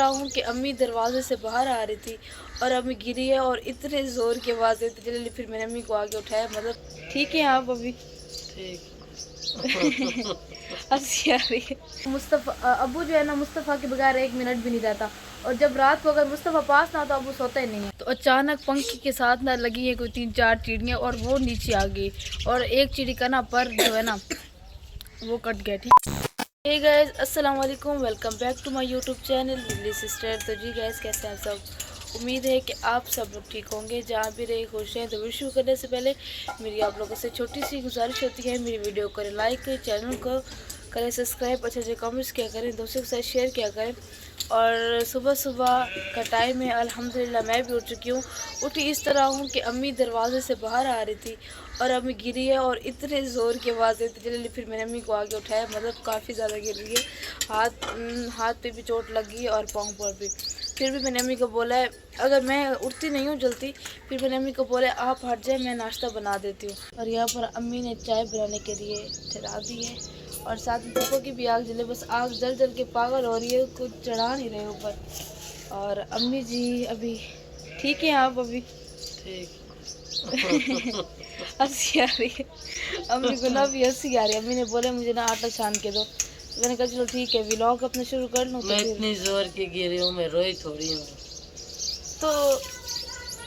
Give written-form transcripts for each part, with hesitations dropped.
तरह हूँ कि अम्मी दरवाजे से बाहर आ रही थी और अम्मी गिरी है और इतने ज़ोर की आवाज़ देती चली, फिर मैंने अम्मी को आगे उठाया। मतलब ठीक है आप अभी? ठीक। हंसी आ रही है। मुस्तफ़ा अबू जो है ना, मुस्तफ़ा के बगैर 1 मिनट भी नहीं रहता, और जब रात को अगर मुस्तफ़ा पास ना आता अबू सोता ही नहीं है। तो अचानक पंखे के साथ ना लगी है कोई 3-4 चिड़ियाँ और वो नीचे आ गई, और एक चिड़ी का ना पर जो है ना वो कट गया। ठीक है गाइस, अस्सलाम वालेकुम, welcome back to my YouTube channel बिल्ली सिस्टर। तो जी गाइस, कैसे हैं आप सब? उम्मीद है कि आप सब लोग ठीक होंगे, जहाँ भी रहे खुश हैं। तो वीडियो शुरू करने से पहले मेरी आप लोगों से छोटी सी गुजारिश होती है, मेरी वीडियो को करें लाइक, चैनल को करें सब्सक्राइब, अच्छे अच्छे कमेंट्स किया करें, दोस्तों के साथ शेयर किया करें। और सुबह सुबह का टाइम है, अल्हम्दुलिल्लाह मैं भी उठ चुकी हूँ। उठी इस तरह हूँ कि अम्मी दरवाजे से बाहर आ रही थी और अम्मी गिरी है और इतने ज़ोर की आवाज़ देती चली, फिर मैंने अम्मी को आगे उठाया। मतलब काफ़ी ज़्यादा गिर रही है, हाथ पे भी चोट लगी और पाँव पर भी। फिर भी मैंने अम्मी को बोला है, अगर मैं उठती नहीं हूँ जल्दी, फिर मैंने अम्मी को बोला आप हट जाए, मैं नाश्ता बना देती हूँ। और यहाँ पर अम्मी ने चाय बनाने के लिए चढ़ा दी है, और साथ में पप्पो की भी आग जले, बस आग जल जल के पागल हो रही है, कुछ चढ़ा नहीं रहे ऊपर। और अम्मी जी अभी ठीक है आप अभी? ठीक। हंसी आ रही है अम्मी को ना, भी हंसी आ रही है। अम्मी ने बोले मुझे ना आटा छान के दो, तो मैंने कहा चलो ठीक है, व्लॉग अपना शुरू कर लूँ। मैं इतनी जोर की गिरी हूँ, मैं रोई थोड़ी हूँ, तो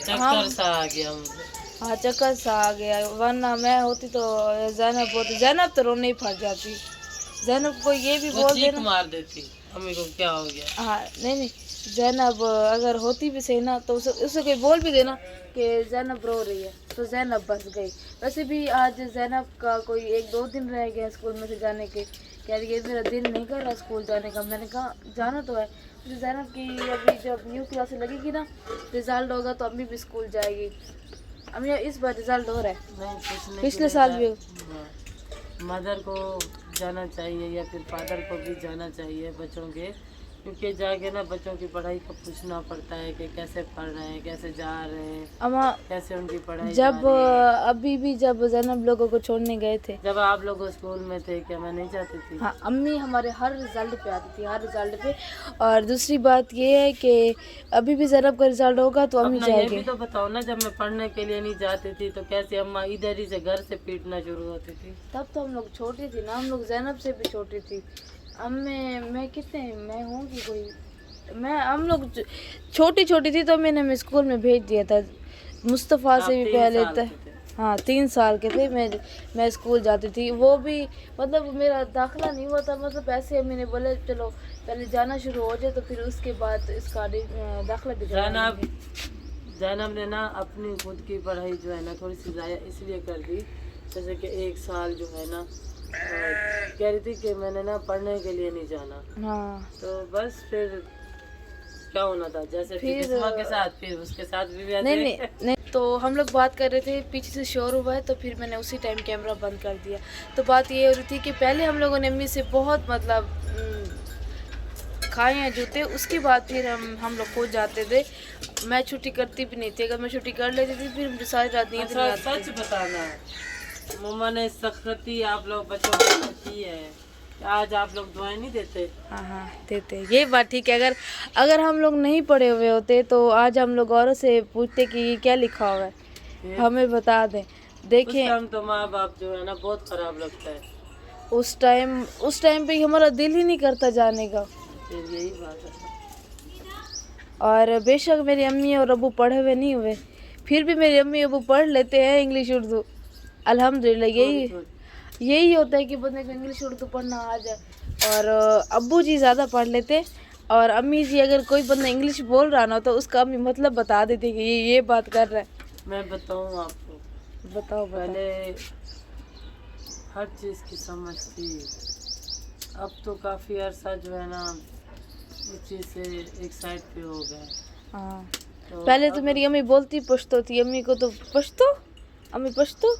चक्कर सा आ गया मुझे। हाँ, चक्कर सा आ गया, वरना मैं होती तो जैनब होती, जैनब तो रोने ही फट जाती। जैनब को ये भी बोल देना, मार देती अम्मी को, क्या हो गया? हाँ नहीं, जैनब अगर होती भी सही ना, तो उसे कोई बोल भी देना कि जैनब रो रही है, तो जैनब बस गई। वैसे भी आज जैनब का कोई 1-2 दिन रह गया स्कूल में से जाने के, कह रही है मेरा दिल नहीं कर रहा स्कूल जाने का। मैंने कहा जाना तो है। तो जैनब की अभी जब न्यू क्लास लगेगी ना, रिजल्ट होगा, तो अम्मी भी स्कूल जाएगी। अम्मी इस बार रिजल्ट हो रहा है? नहीं, पिछले साल भी। मदर को जाना चाहिए या फिर फादर को भी जाना चाहिए बच्चों के, क्योंकि जाके ना बच्चों की पढ़ाई का पूछना पड़ता है कि कैसे पढ़ रहे हैं, कैसे जा रहे हैं, अम्मा कैसे उनकी पढ़ाई जब जा रही है। अभी भी जब जैनब लोगों को छोड़ने गए थे, जब आप लोग स्कूल में थे, क्या मैं नहीं जाती थी? हाँ, अम्मी हमारे हर रिजल्ट पे आती थी, हर रिजल्ट पे। और दूसरी बात ये है कि अभी भी जैनब का रिजल्ट होगा तो अम्मी अपना ये जाएंगे। भी तो बताओ ना, जब मैं पढ़ने के लिए नहीं जाती थी तो कैसे अम्मा इधर ही से घर से पीटना शुरू होती थी? तब तो हम लोग छोटी थी ना, हम लोग जैनब से भी छोटी थी। मैं कितने, मैं हूँ कि कोई, हम लोग छोटी छोटी थी तो मैंने मैं स्कूल में भेज दिया था, मुस्तफ़ा से भी पहले था। हाँ, 3 साल के थे, मैं स्कूल जाती थी, वो भी मतलब मेरा दाखिला नहीं हुआ था, मतलब ऐसे मैंने बोले चलो पहले जाना शुरू हो जाए, तो फिर उसके बाद इसका दाखिला भी करवा लेंगे। जैनब ने ना अपनी खुद की पढ़ाई जो है ना थोड़ी सी ज़ाया इसलिए कर दी, जैसे कि 1 साल जो है ना कह रही थी कि मैंने ना पढ़ने के लिए नहीं जाना। हाँ, तो बस फिर क्या होना था, जैसे फिर के साथ, फिर उसके साथ भी वैसे। नहीं, तो हम लोग बात कर रहे थे, पीछे से शोर हुआ है, तो फिर मैंने उसी टाइम कैमरा बंद कर दिया। तो बात ये हो रही थी कि पहले हम लोगों ने अम्मी से बहुत मतलब खाए हैं जूते, उसके बाद फिर हम लोग खुद जाते थे। मैं छुट्टी करती भी नहीं थी, अगर मैं छुट्टी कर लेती थी फिर मुझे सारी रात नींद नहीं आती। सच बताना, मम्मा ने सख्ती आप लोग बच्चों को की है, आज आप लोग दुआएं नहीं देते? हाँ देते, ये बात ठीक है। अगर हम लोग नहीं पढ़े हुए होते तो आज हम लोग औरों से पूछते कि ये क्या लिखा हुआ है, हमें बता दें। देखें, उस टाइम तो माँ बाप जो है ना बहुत खराब लगता है। उस टाइम पे हमारा दिल ही नहीं करता जाने का। फिर यही बात है। और बेशक मेरी अम्मी और अबू पढ़े हुए नहीं हुए, फिर भी मेरी अम्मी अबू पढ़ लेते हैं इंग्लिश उर्दू, अल्हम्दुलिल्लाह। यही होता है कि बंदे को इंग्लिश उर्दू पढ़ना आ जाए। और अब्बू जी ज़्यादा पढ़ लेते, और अम्मी जी अगर कोई बंदा इंग्लिश बोल रहा ना, तो उसका अम्मी मतलब बता देती कि ये बात कर रहा है। मैं बताऊँ आपको, बताओ। पहले हर चीज़ की समझ थी, अब तो काफ़ी अरसा जो है ना इस चीज़ से एक साइड पे हो गए। हाँ, तो पहले तो मेरी अम्मी बोलती पश्तो थी, अम्मी को तो पश्तो, अम्मी पश्तो।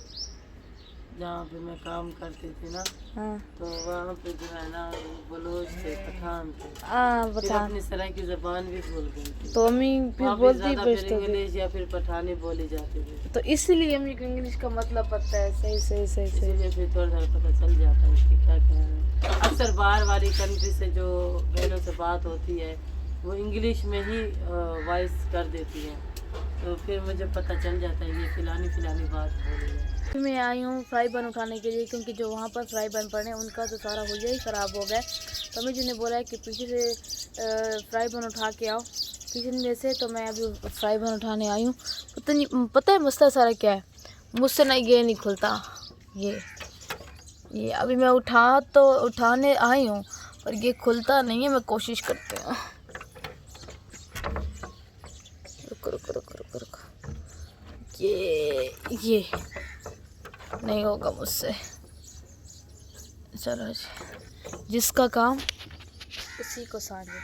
जहाँ पे मैं काम करती थी ना, हाँ, तो वहाँ पे जो है ना बलोच थे, पठान थे। हाँ फिर पठान, अपनी सराय की ज़बान भी भूल गई थी, तो अम्मी फिर वहाँ पे बोलती ज़्यादा फिर पश्तो थी, इंग्लिश या फिर पठानी बोली जाती थी, तो इसीलिए अम्मी को इंग्लिश का मतलब पता है। सही। इसीलिए फिर थोड़ा थोड़ा पता चल जाता है कि क्या कह रहे हैं। अक्सर बाहर वाली कंट्री से जो बहनों से बात होती है वो इंग्लिश में ही वॉइस कर देती है, तो फिर मुझे पता चल जाता है ये फिलानी फिलानी बात हो रही है। मैं आई हूँ फ्राई पैन उठाने के लिए, क्योंकि जो वहाँ पर फ्राई पैन पड़े हैं उनका तो सारा हुलिया ही ख़राब हो गया। तो अम्मी जी ने बोला है कि पीछे से फ्राई पैन उठा के आओ किचन में से। तो मैं अभी फ्राई पैन उठाने आई हूँ। पता है मसला सारा क्या है, मुझसे ना ये नहीं खुलता। ये अभी मैं उठाने आई हूँ पर ये खुलता नहीं है। मैं कोशिश करती हूँ। रुको। ये नहीं होगा मुझसे। चलो जी, जिसका काम उसी को साझे,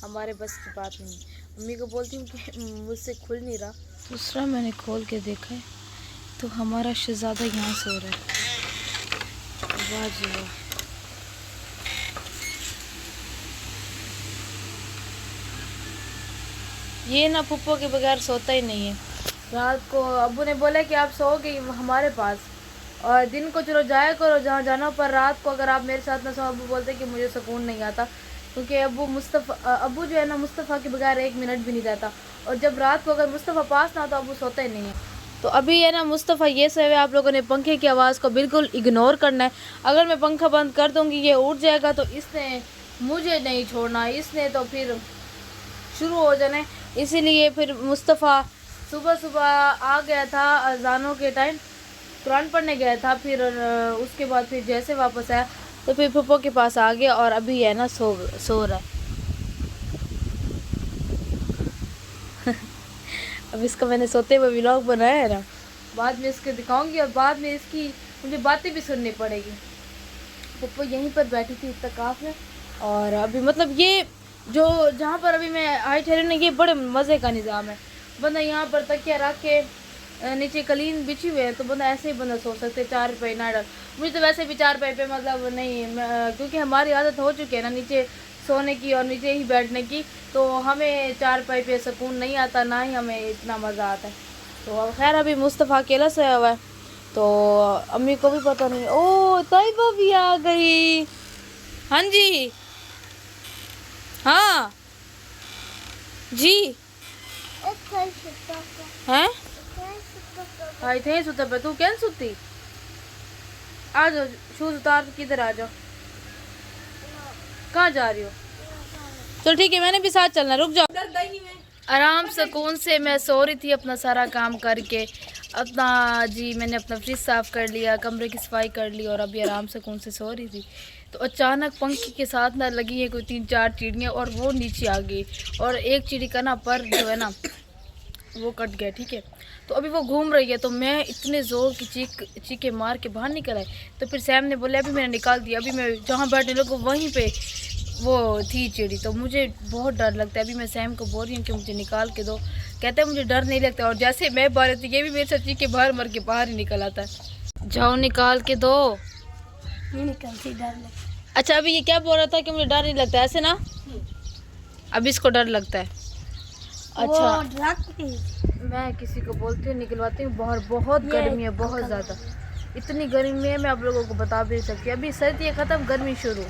हमारे बस की बात नहीं। मम्मी को बोलती हूँ कि मुझसे खुल नहीं रहा। दूसरा मैंने खोल के देखा है तो हमारा शहजादा यहाँ सो रहा है। वाह जी वाह। ये ना पुप्पो के बगैर सोता ही नहीं है। रात को अब्बू ने बोला कि आप सोओगे हमारे पास, और दिन को चलो जाया करो जहाँ जाना, पर रात को अगर आप मेरे साथ ना सो, अब्बू बोलते कि मुझे सुकून नहीं आता, क्योंकि अब्बू जो है ना मुस्तफ़ा के बगैर 1 मिनट भी नहीं रहता। और जब रात को अगर मुस्तफ़ा पास ना हो तो अब्बू सोता ही नहीं है। तो अभी है ना मुस्तफ़ा ये सोए हुए, आप लोगों ने पंखे की आवाज़ को बिल्कुल इग्नोर करना है। अगर मैं पंखा बंद कर दूँगी ये उठ जाएगा, तो इसने मुझे नहीं छोड़ना, इसने तो फिर शुरू हो जाना है। इसीलिए फिर मुस्तफ़ा सुबह आ गया था अज़ानों के टाइम, कुरान पढ़ने गया था। फिर उसके बाद फिर जैसे वापस आया तो फिर पप्पो के पास आ गया और अभी है ना सो रहा है। अब इसका मैंने सोते हुए व्लॉग बनाया है ना, बाद में इसके दिखाऊंगी और बाद में इसकी मुझे बातें भी सुननी पड़ेगी। पप्पो यहीं पर बैठी थी इत्तेकाफ़ में, और अभी मतलब ये जो जहाँ पर अभी मैं आई ठहरी ना, ये बड़े मज़े का निज़ाम है। बंदा यहाँ पर तकिया रख के, नीचे कलीन बिछी हुई है, तो बंदा ऐसे ही बंदा सो सकते, 4 रुपये ना डर। मुझे तो वैसे भी 4 रुपये पे मतलब नहीं, क्योंकि हमारी आदत हो चुकी है ना नीचे सोने की और नीचे ही बैठने की, तो हमें 4 रुपये पे सुकून नहीं आता, ना ही हमें इतना मज़ा आता है। तो खैर अभी मुस्तफ़ा अकेला सोया हुआ है, तो अम्मी को भी पता नहीं। ओ तैयबा भी आ गई। हाँ जी, हाँ जी हैं आई थे सुता पे, तू क्या सुती? आ जाओ, शूज उतार किधर आ जाओ। कहाँ जा रही हो? चलो ठीक है, मैंने भी साथ चलना, रुक जाओ। आराम सुकून से मैं सो रही थी अपना सारा काम करके। अपना जी मैंने अपना फ्रिज साफ़ कर लिया, कमरे की सफाई कर ली, और अभी आराम सुकून से सो रही थी। तो अचानक पंखे के साथ ना लगी है कोई 3-4 चिड़ियाँ, और वो नीचे आ गई, और एक चिड़ी का ना पर जो है ना वो कट गया। ठीक है, तो अभी वो घूम रही है, तो मैं इतने ज़ोर की चीखे मार के बाहर निकल आई। तो फिर सैम ने बोला अभी मैंने निकाल दिया, अभी मैं जहाँ बैठने लगूँ वहीं पे वो थी चिड़ी। तो मुझे बहुत डर लगता है। अभी मैं सैम को बोल रही हूँ कि मुझे निकाल के दो, कहते हैं मुझे डर नहीं लगता, और जैसे मैं बाहर थी ये भी मेरे साथ चीखे बाहर मर के बाहर ही निकल आता है। जाओ निकाल के दो। नहीं निकलती, डर लगता। अच्छा अभी ये क्या बोल रहा था कि मुझे डर नहीं लगता, ऐसे ना? अब इसको डर लगता है। अच्छा मैं किसी को बोलती हूँ निकलवाती हूँ बाहर। बहुत गर्मी है, बहुत ज़्यादा। इतनी गर्मी है मैं आप लोगों को बता भी नहीं सकती। अभी सर्दी ख़त्म, गर्मी शुरू।